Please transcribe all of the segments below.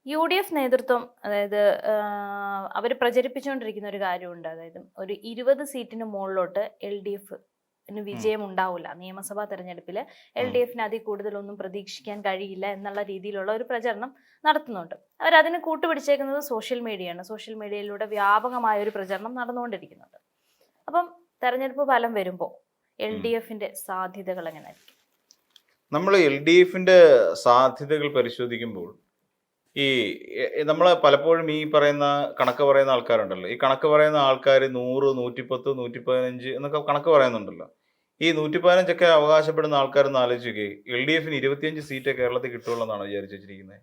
UDF നേതൃത്വം അതായത് അവർ പ്രചരിപ്പിച്ചുകൊണ്ടിരിക്കുന്ന ഒരു കാര്യമുണ്ട്. അതായത് ഒരു 20 സീറ്റിന് മുകളിലോട്ട് LDF വിജയം ഉണ്ടാവില്ല. നിയമസഭാ തെരഞ്ഞെടുപ്പിൽ LDFന് അതിൽ കൂടുതലൊന്നും പ്രതീക്ഷിക്കാൻ കഴിയില്ല എന്നുള്ള രീതിയിലുള്ള ഒരു പ്രചരണം നടത്തുന്നുണ്ട്. അവരതിന് കൂട്ടുപിടിച്ചേക്കുന്നത് സോഷ്യൽ മീഡിയയാണ്. സോഷ്യൽ മീഡിയയിലൂടെ വ്യാപകമായ ഒരു പ്രചരണം നടന്നുകൊണ്ടിരിക്കുന്നുണ്ട്. അപ്പം തെരഞ്ഞെടുപ്പ് ഫലം വരുമ്പോൾ LDFന്റെ സാധ്യതകൾ എങ്ങനെയായിരിക്കും? നമ്മൾ LDFന്റെ സാധ്യതകൾ പരിശോധിക്കുമ്പോൾ ഈ നമ്മൾ പലപ്പോഴും ഈ പറയുന്ന കണക്ക് പറയുന്ന ആൾക്കാരുണ്ടല്ലോ, ഈ കണക്ക് പറയുന്ന ആൾക്കാർ 100, 110, 115 എന്നൊക്കെ കണക്ക് പറയുന്നുണ്ടല്ലോ. ഈ 115 ഒക്കെ അവകാശപ്പെടുന്ന ആൾക്കാരെന്ന് ആലോചിക്കുക, LDFന് 25 സീറ്റേ കേരളത്തിൽ കിട്ടുള്ളൂ എന്നാണ് വിചാരിച്ചു വെച്ചിരിക്കുന്നത്.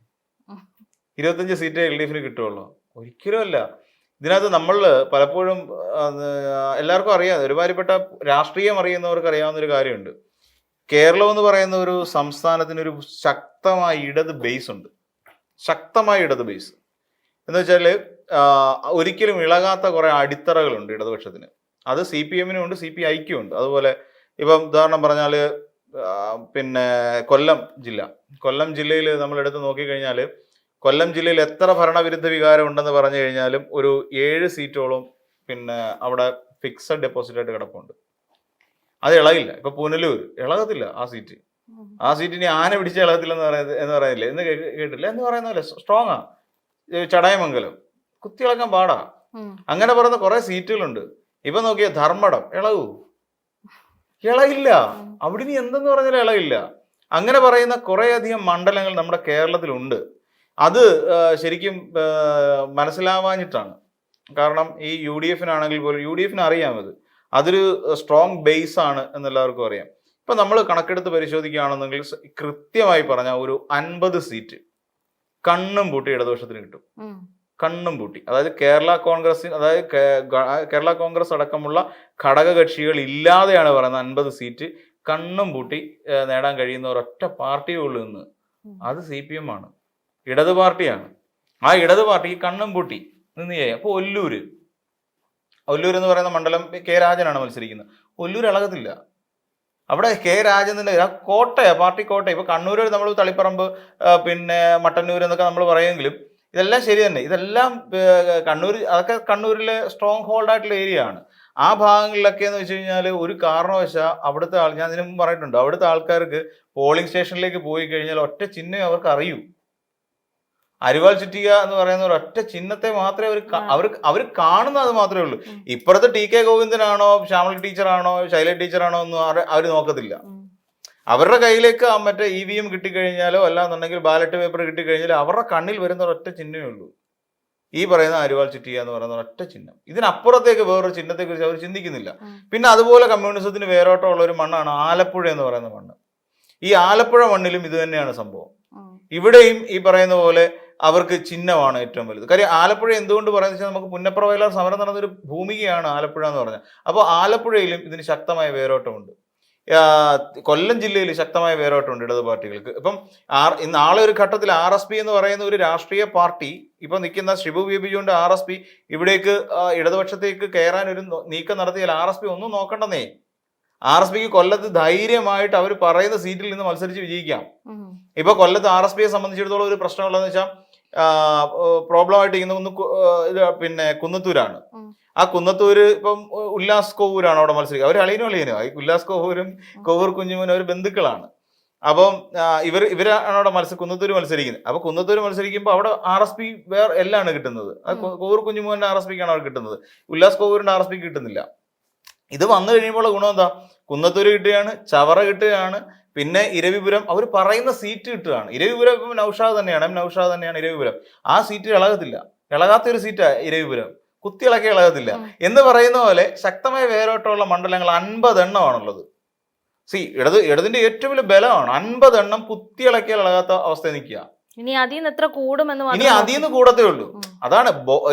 25 സീറ്റേ LDFന് കിട്ടുള്ളൂ? ഒരിക്കലും അല്ല. ഇതിനകത്ത് നമ്മൾ പലപ്പോഴും എല്ലാവർക്കും അറിയാം, ഒരുമാതിരിപ്പെട്ട രാഷ്ട്രീയം അറിയുന്നവർക്ക് അറിയാവുന്നൊരു കാര്യമുണ്ട്. കേരളം എന്ന് പറയുന്ന ഒരു സംസ്ഥാനത്തിനൊരു ശക്തമായ ഇടത് ബേസ് ഉണ്ട്. ശക്തമായ ഇടത് ബേസ് എന്ന് വെച്ചാൽ ഒരിക്കലും ഇളകാത്ത കുറെ അടിത്തറകളുണ്ട് ഇടതുപക്ഷത്തിന്. അത് CPM-നും ഉണ്ട്, CPI-ക്കും ഉണ്ട്. അതുപോലെ ഇപ്പം ഉദാഹരണം പറഞ്ഞാൽ പിന്നെ കൊല്ലം ജില്ലയിൽ നമ്മൾ എടുത്ത് നോക്കിക്കഴിഞ്ഞാൽ കൊല്ലം ജില്ലയിൽ എത്ര ഭരണവിരുദ്ധ വികാരം ഉണ്ടെന്ന് പറഞ്ഞു കഴിഞ്ഞാലും ഒരു 7 സീറ്റോളം പിന്നെ അവിടെ ഫിക്സഡ് ഡെപ്പോസിറ്റ് ആയിട്ട് കിടപ്പുണ്ട്. അത് ഇളകില്ല. ഇപ്പൊ പുനലൂർ ഇളകത്തില്ല ആ സീറ്റ് ഇനി ആന പിടിച്ച ഇളകത്തില്ല എന്ന് പറയുന്നില്ല, എന്ന് കേട്ടില്ല എന്ന് പറയുന്ന പോലെ സ്ട്രോങ് ആ. ചടയമംഗലം കുത്തി ഇളക്കാൻ പാടാ. അങ്ങനെ പറയുന്ന കുറെ സീറ്റുകളുണ്ട്. ഇപ്പൊ നോക്കിയ ധർമ്മടം ഇളകില്ല. അവിടെ ഇനി എന്തെന്ന് പറഞ്ഞാലും ഇളകില്ല. അങ്ങനെ പറയുന്ന കുറെ അധികം മണ്ഡലങ്ങൾ നമ്മുടെ കേരളത്തിലുണ്ട്. അത് ശരിക്കും മനസ്സിലാവാഞ്ഞിട്ടാണ്. കാരണം ഈ UDFനാണെങ്കിൽ പോലും UDFന് അറിയാമത് അതൊരു സ്ട്രോങ് ബേസ് ആണ് എന്നെല്ലാവർക്കും അറിയാം. ഇപ്പൊ നമ്മൾ കണക്കെടുത്ത് പരിശോധിക്കുകയാണെന്നെങ്കിൽ കൃത്യമായി പറഞ്ഞാൽ ഒരു 50 സീറ്റ് കണ്ണും പൂട്ടി ഇടതുപക്ഷത്തിന് കിട്ടും. കണ്ണും പൂട്ടി. അതായത് കേരള കോൺഗ്രസ് അടക്കമുള്ള ഘടകകക്ഷികൾ ഇല്ലാതെയാണ് പറയുന്നത് 50 സീറ്റ് കണ്ണും പൂട്ടി നേടാൻ കഴിയുന്ന ഒരൊറ്റ പാർട്ടിയേ ഉള്ളൂ ഇന്ന്. അത് CPM ആണ്, ഇടത് പാർട്ടിയാണ്. ആ ഇടത് പാർട്ടിക്ക് കണ്ണും പൂട്ടി നിന്ന് ചെയ്യാം. അപ്പൊ ഒല്ലൂർ എന്ന് പറയുന്ന മണ്ഡലം K. രാജനാണ് മത്സരിക്കുന്നത്. ഒല്ലൂർ ഇളകത്തില്ല. അവിടെ K. രാജന്റെ പാർട്ടി കോട്ടയ. ഇപ്പൊ കണ്ണൂർ നമ്മൾ തളിപ്പറമ്പ് പിന്നെ മട്ടന്നൂർ എന്നൊക്കെ നമ്മൾ പറയുമെങ്കിലും ഇതെല്ലാം ശരി തന്നെ. ഇതെല്ലാം അതൊക്കെ കണ്ണൂരിലെ സ്ട്രോങ് ഹോൾഡ് ആയിട്ടുള്ള ഏരിയ ആണ്. ആ ഭാഗങ്ങളിലൊക്കെ എന്ന് വെച്ച് കഴിഞ്ഞാൽ ഒരു കാരണവശാൽ അവിടുത്തെ ഞാൻ ഇതിനു മുമ്പ് പറഞ്ഞിട്ടുണ്ട്, അവിടുത്തെ ആൾക്കാർക്ക് പോളിംഗ് സ്റ്റേഷനിലേക്ക് പോയി കഴിഞ്ഞാൽ ഒറ്റ ചിഹ്നം അവർക്ക് അറിയൂ. അരിവാൾ ചുറ്റിക എന്ന് പറയുന്ന ഒരു ഒറ്റ ചിഹ്നത്തെ മാത്രമേ അവർ കാണുന്നത്, അത് മാത്രമേ ഉള്ളൂ. ഇപ്പുറത്ത് TK ഗോവിന്ദനാണോ, ശ്യാമള ടീച്ചറാണോ, ശൈല ടീച്ചറാണോ ഒന്നും അവർ നോക്കത്തില്ല. അവരുടെ കയ്യിലേക്ക് മറ്റേ EVM കിട്ടിക്കഴിഞ്ഞാലോ അല്ലാന്നുണ്ടെങ്കിൽ ബാലറ്റ് പേപ്പർ കിട്ടിക്കഴിഞ്ഞാൽ അവരുടെ കണ്ണിൽ വരുന്ന ഒരൊറ്റ ചിഹ്നമേ ഉള്ളൂ, ഈ പറയുന്ന അരിവാൾ ചുറ്റിക എന്ന് പറയുന്ന ഒരൊറ്റ ചിഹ്നം. ഇതിനപ്പുറത്തേക്ക് വേറൊരു ചിഹ്നത്തെ കുറിച്ച് അവർ ചിന്തിക്കുന്നില്ല. പിന്നെ അതുപോലെ കമ്മ്യൂണിസത്തിന് വേരോട്ടമുള്ള ഒരു മണ്ണാണ് ആലപ്പുഴ എന്ന് പറയുന്ന മണ്ണ്. ഈ ആലപ്പുഴ മണ്ണിലും ഇത് തന്നെയാണ് സംഭവം. ഇവിടെയും ഈ പറയുന്ന പോലെ അവർക്ക് ചിഹ്നമാണ് ഏറ്റവും വലുത്. കാര്യം ആലപ്പുഴ എന്തുകൊണ്ട് പറയുന്നത് വെച്ചാൽ നമുക്ക് പുന്നപ്ര വയലാർ സമരം നടന്നൊരു ഭൂമികയാണ് ആലപ്പുഴ എന്ന് പറഞ്ഞാൽ. അപ്പോൾ ആലപ്പുഴയിലും ഇതിന് ശക്തമായ വേരോട്ടമുണ്ട്. കൊല്ലം ജില്ലയിൽ ശക്തമായ വേരോട്ടമുണ്ട് ഇടത് പാർട്ടികൾക്ക്. ഇപ്പം നാളെ ഒരു ഘട്ടത്തിൽ RSP എന്ന് പറയുന്ന ഒരു രാഷ്ട്രീയ പാർട്ടി ഇപ്പൊ നിൽക്കുന്ന ഷിബു ബേബി ജോണിന്റെ RSP ഇവിടേക്ക് ഇടതുപക്ഷത്തേക്ക് കയറാൻ ഒരു നീക്കം നടത്തിയാൽ RSP ഒന്നും നോക്കണ്ടെന്നേ. RSPക്ക് കൊല്ലത്ത് ധൈര്യമായിട്ട് അവർ പറയുന്ന സീറ്റിൽ നിന്ന് മത്സരിച്ച് വിജയിക്കാം. ഇപ്പൊ കൊല്ലത്ത് RSPയെ സംബന്ധിച്ചിടത്തോളം ഒരു പ്രശ്നമുള്ളതെന്ന് വെച്ചാൽ പ്രോബ്ലമായിട്ട് ഇരിക്കുന്ന പിന്നെ കുന്നത്തൂരാണ്. ആ കുന്നത്തൂര് ഇപ്പം ഉല്ലാസ് കോവൂരാണ് അവിടെ മത്സരിക്കുക. അവർ അളിയനോ ഉല്ലാസ് കോവൂരും കോവൂർ കുഞ്ഞുമോനും അവർ ബന്ധുക്കളാണ്. അപ്പം ഇവരാണ് അവിടെ കുന്നത്തൂര് മത്സരിക്കുന്നത്. അപ്പൊ കുന്നത്തൂര് മത്സരിക്കുമ്പോൾ അവിടെ RSP വേറെ എല്ലാമാണ് കിട്ടുന്നത്. കോവൂർ കുഞ്ഞുമോന്റെ RSPക്കാണ് അവിടെ കിട്ടുന്നത്. ഉല്ലാസ് കോവൂരിന്റെ RSPക്ക് കിട്ടുന്നില്ല. ഇത് വന്നു കഴിയുമ്പോൾ ഗുണം എന്താ? കുന്നത്തൂര് കിട്ടുകയാണ്, ചവറ കിട്ടുകയാണ്, പിന്നെ ഇരവിപുരം അവർ പറയുന്ന സീറ്റ് കിട്ടുകയാണ്. ഇരവിപുരം ഇപ്പം നൗഷാദ് തന്നെയാണ് ഇരവിപുരം. ആ സീറ്റ് ഇളകാത്തൊരു സീറ്റാ ഇരവിപുരം. കുത്തിയിളക്കി ഇളകത്തില്ല എന്ന് പറയുന്ന പോലെ ശക്തമായ വേരോട്ടമുള്ള മണ്ഡലങ്ങൾ 50 എണ്ണമാണുള്ളത്. ഇടതിന്റെ ഏറ്റവും വലിയ ബലമാണ് 50 എണ്ണം കുത്തിയിളക്കിയാൽ ഇളകാത്ത അവസ്ഥ നിൽക്കുക. ഇനി അതിന്ന് കൂടത്തേ ഉള്ളൂ. അതാണ്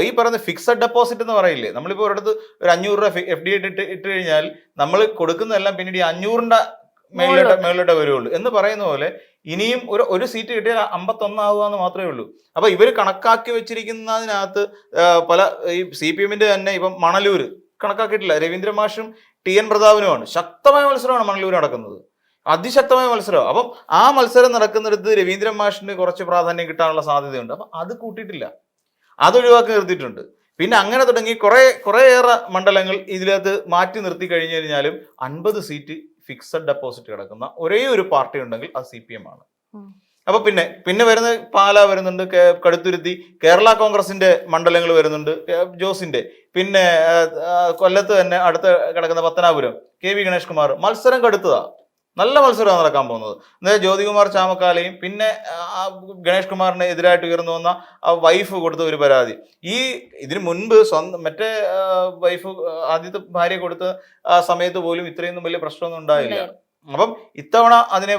ഈ പറയുന്ന ഫിക്സഡ് ഡെപ്പോസിറ്റ് എന്ന് പറയില്ലേ. നമ്മളിപ്പോ ഒരിടത്ത് ഒരു 500 രൂപ FD ഇട്ട് കഴിഞ്ഞാൽ നമ്മൾ കൊടുക്കുന്നതെല്ലാം പിന്നീട് 500ന്റെ മേളിലോട്ടേ വരുള്ളൂ എന്ന് പറയുന്ന പോലെ ഇനിയും ഒരു സീറ്റ് കിട്ടിയാൽ 51 ആവുക എന്ന് മാത്രമേ ഉള്ളൂ. അപ്പൊ ഇവർ കണക്കാക്കി വെച്ചിരിക്കുന്നതിനകത്ത് പല ഈ CPM-ന്റെ തന്നെ ഇപ്പം മണലൂര് കണക്കാക്കിയിട്ടില്ല. രവീന്ദ്ര മാഷും TN പ്രതാപനുമാണ്. ശക്തമായ മത്സരമാണ് മണലൂർ നടക്കുന്നത്. അതിശക്തമായ മത്സരം. അപ്പം ആ മത്സരം നടക്കുന്നിടത്ത് രവീന്ദ്രൻ മാഷിന് കുറച്ച് പ്രാധാന്യം കിട്ടാനുള്ള സാധ്യതയുണ്ട്. അപ്പം അത് കൂട്ടിയിട്ടില്ല, അത് ഒഴിവാക്കി നിർത്തിയിട്ടുണ്ട്. പിന്നെ അങ്ങനെ തുടങ്ങി കുറേയേറെ മണ്ഡലങ്ങൾ ഇതിനകത്ത് മാറ്റി നിർത്തി കഴിഞ്ഞു കഴിഞ്ഞാലും 50 സീറ്റ് ഫിക്സഡ് ഡെപ്പോസിറ്റ് കിടക്കുന്ന ഒരേ ഒരു പാർട്ടി ഉണ്ടെങ്കിൽ അത് CPM ആണ്. അപ്പൊ പിന്നെ വരുന്ന പാലാ വരുന്നുണ്ട്, കടുത്തുരുത്തി, കേരള കോൺഗ്രസിന്റെ മണ്ഡലങ്ങൾ വരുന്നുണ്ട്, ജോസിന്റെ, പിന്നെ കൊല്ലത്ത് തന്നെ അടുത്ത് കിടക്കുന്ന പത്തനാപുരം KV ഗണേഷ് കുമാർ. മത്സരം കടുത്തതാ, നല്ല മത്സരമാണ് നടക്കാൻ പോകുന്നത്. അതായത് ജ്യോതികുമാർ ചാമക്കാലയും പിന്നെ ഗണേഷ് കുമാറിന് എതിരായിട്ട് ഉയർന്നു വന്ന വൈഫ് കൊടുത്ത ഒരു പരാതി, ഇതിനു മുൻപ് മറ്റേ വൈഫ് ആദ്യത്തെ ഭാര്യ കൊടുത്ത സമയത്ത് പോലും ഇത്രയൊന്നും വലിയ പ്രശ്നമൊന്നും ഉണ്ടായില്ല. അപ്പം ഇത്തവണ അതിനെ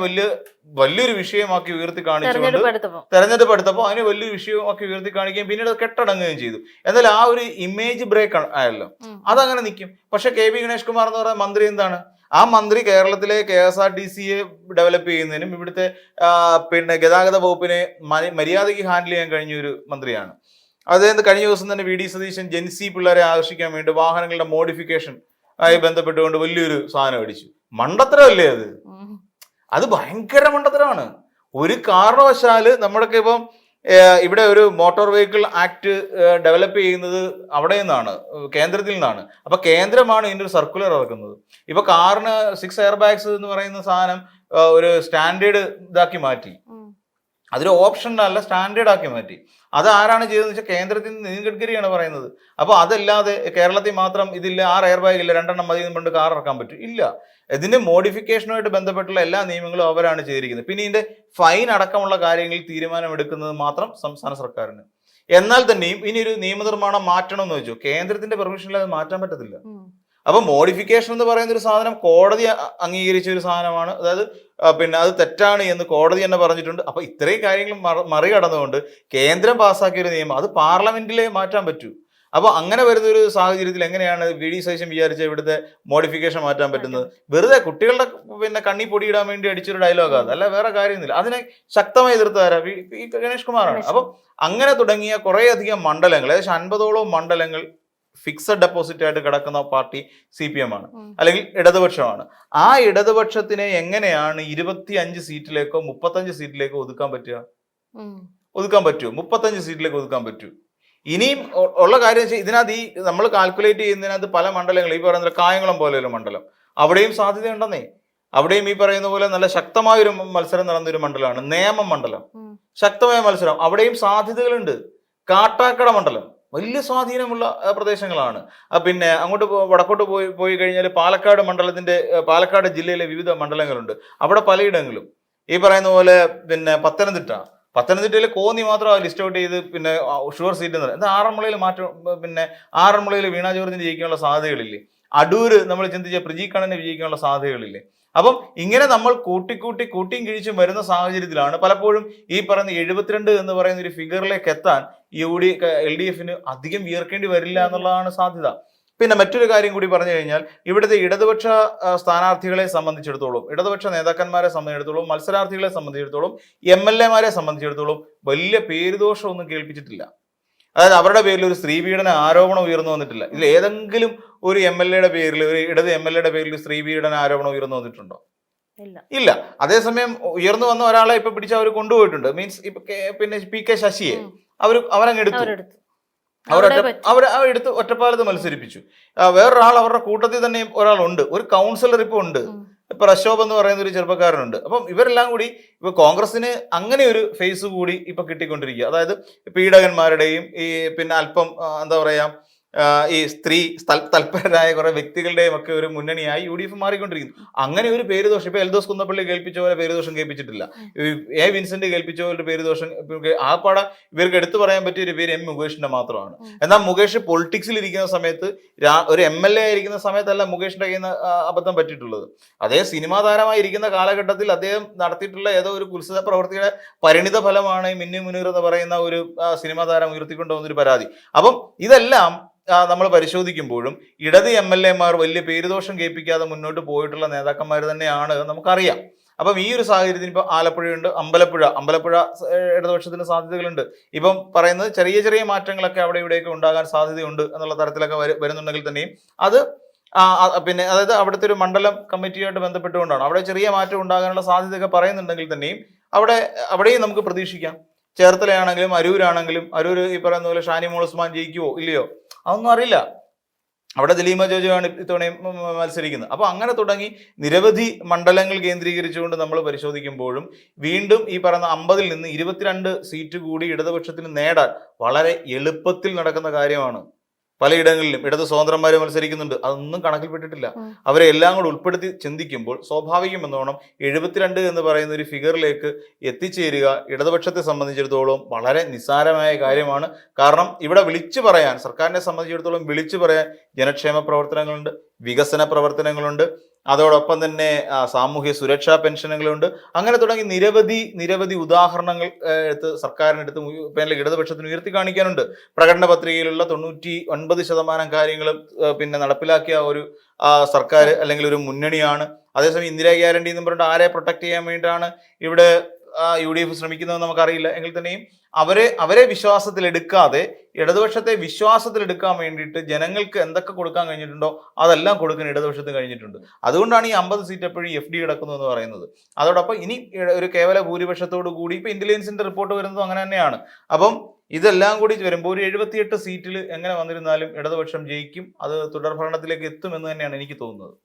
വലിയൊരു വിഷയമാക്കി ഉയർത്തി കാണിച്ചുകൊണ്ട് തെരഞ്ഞെടുപ്പ് എടുത്തപ്പോൾ അതിനെ വലിയൊരു വിഷയമാക്കി ഉയർത്തി കാണിക്കുകയും പിന്നീട് അത് കെട്ടടങ്ങുകയും ചെയ്തു. എന്നാൽ ആ ഒരു ഇമേജ് ബ്രേക്ക് ആയല്ലോ, അതങ്ങനെ നിൽക്കും. പക്ഷെ KV ഗണേഷ് കുമാർ എന്ന് പറയുന്ന മന്ത്രി എന്താണ്? ആ മന്ത്രി കേരളത്തിലെ KSRTCയെ ഡെവലപ്പ് ചെയ്യുന്നതിനും ഇവിടുത്തെ പിന്നെ ഗതാഗത വകുപ്പിനെ മര്യാദയ്ക്ക് ഹാൻഡിൽ ചെയ്യാൻ കഴിഞ്ഞ ഒരു മന്ത്രിയാണ്. അതായത് കഴിഞ്ഞ ദിവസം തന്നെ VD സതീശൻ ജെൻസി പിള്ളേരെ ആകർഷിക്കാൻ വേണ്ടി വാഹനങ്ങളുടെ മോഡിഫിക്കേഷൻ ആയി ബന്ധപ്പെട്ടുകൊണ്ട് വലിയൊരു സാധനം അടിച്ചു. മണ്ടത്തരമല്ലേ അത് ഭയങ്കര മണ്ടത്തരമാണ്. ഒരു കാരണവശാല് നമ്മളൊക്കെ ഇപ്പം ഇവിടെ ഒരു മോട്ടോർ വെഹിക്കിൾ ആക്ട് ഡെവലപ്പ് ചെയ്യുന്നത് അവിടെ നിന്നാണ്, കേന്ദ്രത്തിൽ നിന്നാണ്. അപ്പൊ കേന്ദ്രമാണ് ഇതിന്റെ ഒരു സർക്കുലർ ഇറക്കുന്നത്. ഇപ്പൊ കാറിന് 6 എയർ ബാഗ്സ് എന്ന് പറയുന്ന സാധനം ഒരു സ്റ്റാൻഡേർഡ് ഇതാക്കി മാറ്റി, അതൊരു ഓപ്ഷനല്ല സ്റ്റാൻഡേർഡ് ആക്കി മാറ്റി. അത് ആരാണ് ചെയ്തതെന്ന് വെച്ചാൽ കേന്ദ്രത്തിൽ നിന്ന് നിതിൻ ഗഡ്കരിയാണ് പറയുന്നത്. അപ്പൊ അതല്ലാതെ കേരളത്തിൽ മാത്രം ഇതില്ല, 6 എയർ ബാഗ് ഇല്ല, 2 എണ്ണം മതി കൊണ്ട് കാർ ഇറക്കാൻ പറ്റും? ഇല്ല. ഇതിന്റെ മോഡിഫിക്കേഷനുമായിട്ട് ബന്ധപ്പെട്ടുള്ള എല്ലാ നിയമങ്ങളും അവരാണ് ചെയ്തിരിക്കുന്നത്. പിന്നെ ഇതിന്റെ ഫൈൻ അടക്കമുള്ള കാര്യങ്ങളിൽ തീരുമാനമെടുക്കുന്നത് മാത്രം സംസ്ഥാന സർക്കാരിന്. എന്നാൽ തന്നെയും ഇനി ഒരു നിയമനിർമ്മാണം മാറ്റണമെന്ന് വെച്ചു, കേന്ദ്രത്തിന്റെ പെർമിഷനിൽ അത് മാറ്റാൻ പറ്റത്തില്ല. അപ്പൊ മോഡിഫിക്കേഷൻ എന്ന് പറയുന്ന ഒരു സാധനം കോടതി അംഗീകരിച്ച ഒരു സാധനമാണ്. അതായത് പിന്നെ അത് തെറ്റാണ് എന്ന് കോടതി തന്നെ പറഞ്ഞിട്ടുണ്ട്. അപ്പൊ ഇത്രയും കാര്യങ്ങൾ മറികടന്നുകൊണ്ട് കേന്ദ്രം പാസ്സാക്കിയ ഒരു നിയമം അത് പാർലമെന്റിലെ മാറ്റാൻ പറ്റൂ. അപ്പൊ അങ്ങനെ വരുന്ന ഒരു സാഹചര്യത്തിൽ എങ്ങനെയാണ് VD സതീശൻ വിചാരിച്ച ഇവിടുത്തെ മോഡിഫിക്കേഷൻ മാറ്റാൻ പറ്റുന്നത്? വെറുതെ കുട്ടികളുടെ പിന്നെ കണ്ണി പൊടിയിടാൻ വേണ്ടി അടിച്ചൊരു ഡയലോഗാണ്, അല്ല വേറെ കാര്യമൊന്നുമില്ല. അതിനെ ശക്തമായി എതിർത്താരാ? ഗണേഷ് കുമാറാണ്. അപ്പം അങ്ങനെ തുടങ്ങിയ കുറേയധികം മണ്ഡലങ്ങൾ, ഏകദേശം 50ഓളം മണ്ഡലങ്ങൾ ഫിക്സഡ് ഡെപ്പോസിറ്റ് ആയിട്ട് കിടക്കുന്ന പാർട്ടി CPM ആണ്, അല്ലെങ്കിൽ ഇടതുപക്ഷമാണ്. ആ ഇടതുപക്ഷത്തിനെ എങ്ങനെയാണ് 25 സീറ്റിലേക്കോ 35 സീറ്റിലേക്കോ ഒതുക്കാൻ പറ്റുക? ഒതുക്കാൻ പറ്റുമോ? 35 സീറ്റിലേക്ക് ഒതുക്കാൻ പറ്റൂ? ഇനിയും ഉള്ള കാര്യം വെച്ചാൽ ഇതിനകത്ത് നമ്മൾ കാൽക്കുലേറ്റ് ചെയ്യുന്നതിനകത്ത് പല മണ്ഡലങ്ങൾ, ഈ പറയുന്ന കായംകുളം പോലെ ഒരു മണ്ഡലം, അവിടെയും സാധ്യതയുണ്ടെന്നേ. അവിടെയും ഈ പറയുന്ന പോലെ നല്ല ശക്തമായൊരു മത്സരം നടന്നൊരു മണ്ഡലമാണ് നേമം മണ്ഡലം. ശക്തമായ മത്സരം, അവിടെയും സാധ്യതകളുണ്ട്. കാട്ടാക്കട മണ്ഡലം വലിയ സ്വാധീനമുള്ള പ്രദേശങ്ങളാണ്. പിന്നെ അങ്ങോട്ട് വടക്കോട്ട് പോയി കഴിഞ്ഞാൽ പാലക്കാട് ജില്ലയിലെ വിവിധ മണ്ഡലങ്ങളുണ്ട്. അവിടെ പലയിടങ്ങളും ഈ പറയുന്ന പോലെ പിന്നെ പത്തനംതിട്ടയിൽ കോന്നി മാത്രം ലിസ്റ്റ് ഔട്ട് ചെയ്ത് പിന്നെ ഷുവർ സീറ്റ് എന്ന് പറയുന്നത്. ആറന്മുളയിൽ പിന്നെ ആറന്മുളയിൽ വീണ ജോർജിന് ജയിക്കാനുള്ള സാധ്യതകളില്ലേ? അടൂര് നമ്മൾ ചിന്തിച്ച പ്രജി കണ്ണന് വിജയിക്കാനുള്ള സാധ്യതകളില്ലേ? അപ്പം ഇങ്ങനെ നമ്മൾ കൂട്ടിയും കിഴിച്ചും വരുന്ന സാഹചര്യത്തിലാണ് പലപ്പോഴും ഈ പറയുന്ന 72 എന്ന് പറയുന്ന ഒരു ഫിഗറിലേക്ക് എത്താൻ LDFന് അധികം വിയർക്കേണ്ടി വരില്ല എന്നുള്ളതാണ് സാധ്യത. പിന്നെ മറ്റൊരു കാര്യം കൂടി പറഞ്ഞു കഴിഞ്ഞാൽ ഇവിടുത്തെ ഇടതുപക്ഷ സ്ഥാനാർത്ഥികളെ സംബന്ധിച്ചിടത്തോളം, ഇടതുപക്ഷ നേതാക്കന്മാരെ സംബന്ധിച്ചിടത്തോളം, മത്സരാർത്ഥികളെ സംബന്ധിച്ചിടത്തോളം, MLA മാരെ സംബന്ധിച്ചിടത്തോളം വലിയ പേരുദോഷമൊന്നും കേൾപ്പിച്ചിട്ടില്ല. അതായത് അവരുടെ പേരിൽ ഒരു സ്ത്രീപീഡന ആരോപണം ഉയർന്നു വന്നിട്ടില്ല. ഇതിൽ ഏതെങ്കിലും ഒരു MLA-യുടെ പേരിൽ, ഒരു ഇടത് MLA-യുടെ പേരിൽ സ്ത്രീപീഡന ആരോപണം ഉയർന്നു വന്നിട്ടുണ്ടോ? ഇല്ല. അതേസമയം ഉയർന്നു വന്ന ഒരാളെ ഇപ്പൊ പിടിച്ച് അവർ കൊണ്ടുപോയിട്ടുണ്ട്. മീൻസ് ഇപ്പൊ പിന്നെ PK ശശിയെ അവരങ്ങ് എടുത്തു, അവരെടുത്ത് ഒറ്റപ്പാലത്ത് മത്സരിപ്പിച്ചു. വേറൊരാൾ അവരുടെ കൂട്ടത്തിൽ തന്നെ ഒരാളുണ്ട്, ഒരു കൗൺസിലർ ഇപ്പൊ ഉണ്ട്, ഇപ്പൊ പ്രശോഭ് എന്ന് പറയുന്ന ഒരു ചെറുപ്പക്കാരനുണ്ട്. അപ്പം ഇവരെല്ലാം കൂടി ഇപ്പൊ കോൺഗ്രസിന് അങ്ങനെ ഒരു ഫേസ് കൂടി ഇപ്പൊ കിട്ടിക്കൊണ്ടിരിക്കുക. അതായത് പീഡകന്മാരുടെയും ഈ പിന്നെ അല്പം എന്താ പറയാ ഈ സ്ത്രീ തൽപരരായ കുറെ വ്യക്തികളുടെയും ഒക്കെ ഒരു മുന്നണിയായി UDF മാറിക്കൊണ്ടിരിക്കുന്നു. അങ്ങനെ ഒരു പേരുദോഷം ഇപ്പൊ എൽദോസ് കുന്നപ്പള്ളി കേൾപ്പിച്ച പോലെ പേരുദോഷം കേൾപ്പിച്ചിട്ടില്ല. വിൻസെന്റ് കേൾപ്പിച്ച പോലെ പേരുദോഷം ആ പാട ഇവർക്ക് എടുത്തു പറയാൻ പറ്റിയ ഒരു പേര് മുകേഷിന്റെ മാത്രമാണ്. എന്നാൽ മുകേഷ് പൊളിറ്റിക്സിൽ ഇരിക്കുന്ന സമയത്ത്, ഒരു MLA ആയിരിക്കുന്ന സമയത്തല്ല മുകേഷിന്റെ കയ്യിൽ നിന്ന് അബദ്ധം പറ്റിയിട്ടുള്ളത്. അതേ സിനിമാ താരമായി ഇരിക്കുന്ന കാലഘട്ടത്തിൽ അദ്ദേഹം നടത്തിയിട്ടുള്ള ഏതോ ഒരു കുൽസിത പ്രവൃത്തിയുടെ പരിണിത ഫലമാണ് മിന്നു മുനീർ എന്ന് പറയുന്ന ഒരു സിനിമാ താരം ഉയർത്തിക്കൊണ്ടുവന്ന ഒരു പരാതി. അപ്പം ഇതെല്ലാം നമ്മൾ പരിശോധിക്കുമ്പോഴും ഇടത് MLA-മാർ വലിയ പേരുദോഷം കേൾപ്പിക്കാതെ മുന്നോട്ട് പോയിട്ടുള്ള നേതാക്കന്മാർ തന്നെയാണ് നമുക്കറിയാം. അപ്പം ഈ ഒരു സാഹചര്യത്തിൽ ഇപ്പൊ ആലപ്പുഴയുണ്ട്, അമ്പലപ്പുഴ ഇടതുപക്ഷത്തിന് സാധ്യതകളുണ്ട്. ഇപ്പം പറയുന്നത് ചെറിയ മാറ്റങ്ങളൊക്കെ അവിടെ ഇവിടെയൊക്കെ ഉണ്ടാകാൻ സാധ്യതയുണ്ട് എന്നുള്ള തരത്തിലൊക്കെ വരുന്നുണ്ടെങ്കിൽ തന്നെയും അത് പിന്നെ അതായത് അവിടുത്തെ ഒരു മണ്ഡലം കമ്മിറ്റിയുമായിട്ട് ബന്ധപ്പെട്ടുകൊണ്ടാണ്. അവിടെ ചെറിയ മാറ്റം ഉണ്ടാകാനുള്ള സാധ്യതയൊക്കെ പറയുന്നുണ്ടെങ്കിൽ തന്നെയും അവിടെയും നമുക്ക് പ്രതീക്ഷിക്കാം. ചേർത്തലയാണെങ്കിലും അരൂരാണെങ്കിലും, അരൂർ ഈ പറയുന്ന പോലെ ഷാനിമോൾ ഉസ്മാൻ ജയിക്കുവോ ഇല്ലയോ അതൊന്നും അറിയില്ല. അവിടെ ദിലീമ ജോജുവാണ് ഇത്തവണയും മത്സരിക്കുന്നത്. അപ്പോൾ അങ്ങനെ തുടങ്ങി നിരവധി മണ്ഡലങ്ങൾ കേന്ദ്രീകരിച്ചുകൊണ്ട് നമ്മൾ പരിശോധിക്കുമ്പോഴും വീണ്ടും ഈ പറയുന്ന 50-ൽ നിന്ന് 22 സീറ്റ് കൂടി ഇടതുപക്ഷത്തിന് നേടാൻ വളരെ എളുപ്പത്തിൽ നടക്കുന്ന കാര്യമാണ്. പലയിടങ്ങളിലും ഇടത് സ്വതന്ത്രന്മാർ മത്സരിക്കുന്നുണ്ട്, അതൊന്നും കണക്കിൽപ്പെട്ടിട്ടില്ല. അവരെ എല്ലാം കൂടെ ഉൾപ്പെടുത്തി ചിന്തിക്കുമ്പോൾ സ്വാഭാവികമെന്നോണം 72 എന്ന് പറയുന്ന ഒരു ഫിഗറിലേക്ക് എത്തിച്ചേരുക ഇടതുപക്ഷത്തെ സംബന്ധിച്ചിടത്തോളം വളരെ നിസ്സാരമായ കാര്യമാണ്. കാരണം ഇവിടെ വിളിച്ചു പറയാൻ, സർക്കാരിനെ സംബന്ധിച്ചിടത്തോളം വിളിച്ചു പറയാൻ ജനക്ഷേമ പ്രവർത്തനങ്ങളുണ്ട്, വികസന പ്രവർത്തനങ്ങളുണ്ട്, അതോടൊപ്പം തന്നെ സാമൂഹ്യ സുരക്ഷാ പെൻഷനുകളുണ്ട്. അങ്ങനെ തുടങ്ങി നിരവധി ഉദാഹരണങ്ങൾ സർക്കാരിനടുത്ത് ഇടതുപക്ഷത്തിന് ഉയർത്തി കാണിക്കാനുണ്ട്. പ്രകടന പത്രികയിലുള്ള 99% കാര്യങ്ങളും പിന്നെ നടപ്പിലാക്കിയ ഒരു സർക്കാർ അല്ലെങ്കിൽ ഒരു മുന്നണിയാണ്. അതേസമയം ഇന്ദിരാ ഗ്യാരണ്ടി എന്ന് പറഞ്ഞിട്ട് ആരെ പ്രൊട്ടക്ട് ചെയ്യാൻ വേണ്ടിയിട്ടാണ് ഇവിടെ UDF ശ്രമിക്കുന്നത് നമുക്കറിയില്ല. എങ്കിൽ തന്നെയും അവരെ വിശ്വാസത്തിലെടുക്കാതെ ഇടതുപക്ഷത്തെ വിശ്വാസത്തിലെടുക്കാൻ വേണ്ടിയിട്ട് ജനങ്ങൾക്ക് എന്തൊക്കെ കൊടുക്കാൻ കഴിഞ്ഞിട്ടുണ്ടോ അതെല്ലാം കൊടുക്കാൻ ഇടതുപക്ഷത്തിന് കഴിഞ്ഞിട്ടുണ്ട്. അതുകൊണ്ടാണ് ഈ 50 സീറ്റ് എപ്പോഴും FD കിടക്കുന്നു എന്ന് പറയുന്നത്. അതോടൊപ്പം ഇനി ഒരു കേവല ഭൂരിപക്ഷത്തോടു കൂടി ഇപ്പൊ ഇന്റലിജൻസിന്റെ റിപ്പോർട്ട് വരുന്നതും അങ്ങനെ തന്നെയാണ്. അപ്പം ഇതെല്ലാം കൂടി വരുമ്പോൾ ഒരു 78 സീറ്റിൽ എങ്ങനെ വന്നിരുന്നാലും ഇടതുപക്ഷം ജയിക്കും. അത് തുടർഭരണത്തിലേക്ക് എത്തുമെന്ന് തന്നെയാണ് എനിക്ക് തോന്നുന്നത്.